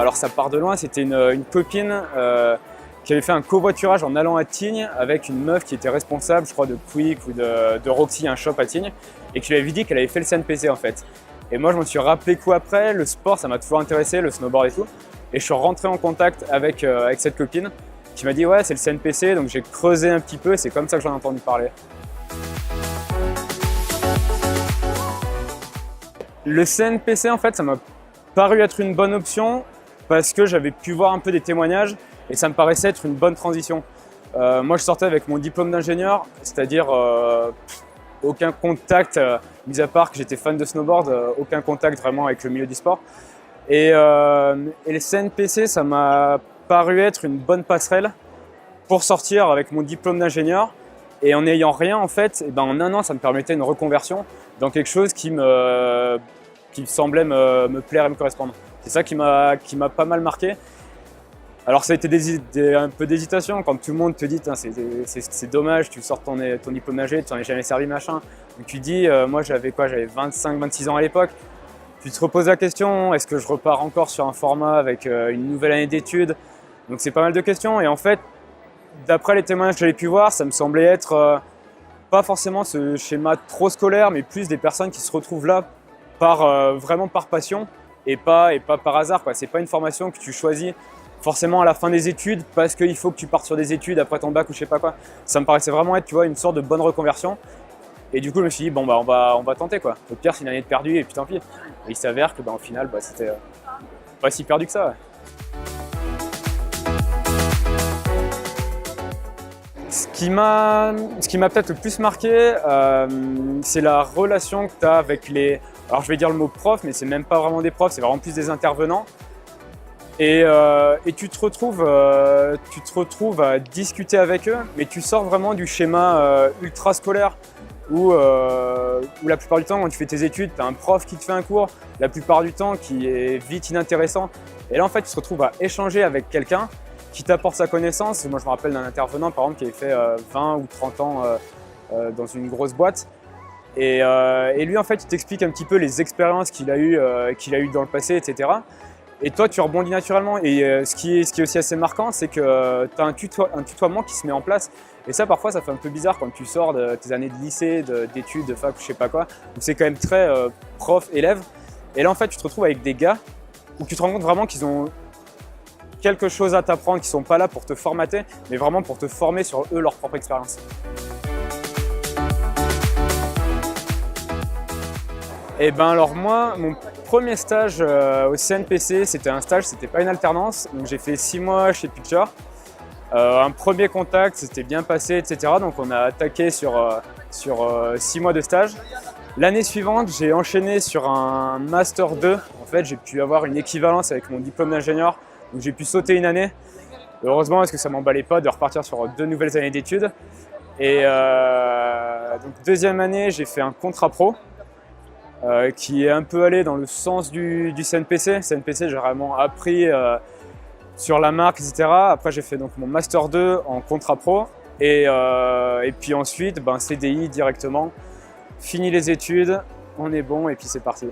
alors ça part de loin, c'était une copine qui avait fait un covoiturage en allant à Tignes avec une meuf qui était responsable, je crois, de Quick ou de Roxy, un shop à Tignes, et qui lui avait dit qu'elle avait fait le CNPC en fait. Et moi je m'en suis rappelé coup après, le sport ça m'a toujours intéressé, le snowboard et tout, et je suis rentré en contact avec cette copine qui m'a dit ouais c'est le CNPC, donc j'ai creusé un petit peu et c'est comme ça que j'en ai entendu parler. Le CNPC en fait ça m'a paru être une bonne option parce que j'avais pu voir un peu des témoignages et ça me paraissait être une bonne transition. Moi je sortais avec mon diplôme d'ingénieur, c'est-à-dire aucun contact, mis à part que j'étais fan de snowboard, aucun contact vraiment avec le milieu du sport. Et le CNPC ça m'a paru être une bonne passerelle pour sortir avec mon diplôme d'ingénieur et en n'ayant rien en fait, et ben en un an ça me permettait une reconversion dans quelque chose qui semblait me plaire et me correspondre. C'est ça qui m'a pas mal marqué. Alors ça a été un peu d'hésitation quand tout le monde te dit c'est dommage, tu sors ton diplôme d'ingé, tu n'en es jamais servi machin. Donc tu dis, moi j'avais 25-26 ans à l'époque. Tu te reposes la question, est-ce que je repars encore sur un format avec une nouvelle année d'études? Donc c'est pas mal de questions et en fait, d'après les témoignages que j'avais pu voir, ça me semblait être pas forcément ce schéma trop scolaire, mais plus des personnes qui se retrouvent là vraiment par passion et pas par hasard. C'est pas une formation que tu choisis forcément à la fin des études parce qu'il faut que tu partes sur des études après ton bac ou je sais pas quoi. Ça me paraissait vraiment être une sorte de bonne reconversion. Et du coup, je me suis dit, bon, bah, on va tenter quoi. Au pire, c'est une année de perdu et puis tant pis. Et il s'avère que au final, c'était pas si perdu que ça. Ouais. Ce qui m'a peut-être le plus marqué, c'est la relation que tu as avec les... Alors je vais dire le mot prof, mais c'est même pas vraiment des profs, c'est vraiment plus des intervenants. Et tu te retrouves à discuter avec eux, mais tu sors vraiment du schéma ultra scolaire où la plupart du temps, quand tu fais tes études, tu as un prof qui te fait un cours, la plupart du temps qui est vite inintéressant. Et là, en fait, tu te retrouves à échanger avec quelqu'un qui t'apporte sa connaissance. Moi, je me rappelle d'un intervenant, par exemple, qui avait fait 20 ou 30 ans dans une grosse boîte. Et lui, en fait, il t'explique un petit peu les expériences qu'il a eues dans le passé, etc. Et toi, tu rebondis naturellement. Et ce qui est aussi assez marquant, c'est que tu as un tutoiement qui se met en place. Et ça, parfois, ça fait un peu bizarre quand tu sors de tes années de lycée, d'études, de fac, je sais pas quoi. Donc, c'est quand même très prof-élève. Et là, en fait, tu te retrouves avec des gars où tu te rends compte vraiment qu'ils ont quelque chose à t'apprendre, qu'ils ne sont pas là pour te formater, mais vraiment pour te former sur eux, leur propre expérience. Et ben alors moi, mon premier stage au CNPC, c'était un stage, c'était pas une alternance. Donc j'ai fait 6 mois chez Picture. Un premier contact, c'était bien passé, etc. Donc on a attaqué sur 6 mois de stage. L'année suivante, j'ai enchaîné sur un Master 2. En fait, j'ai pu avoir une équivalence avec mon diplôme d'ingénieur. Donc j'ai pu sauter une année. Heureusement, parce que ça ne m'emballait pas de repartir sur 2 nouvelles années d'études. Et donc deuxième année, j'ai fait un contrat pro. Qui est un peu allé dans le sens du CNPC. CNPC, j'ai vraiment appris sur la marque, etc. Après, j'ai fait donc mon Master 2 en contrat pro. Et puis ensuite, CDI directement. Fini les études, on est bon et puis c'est parti.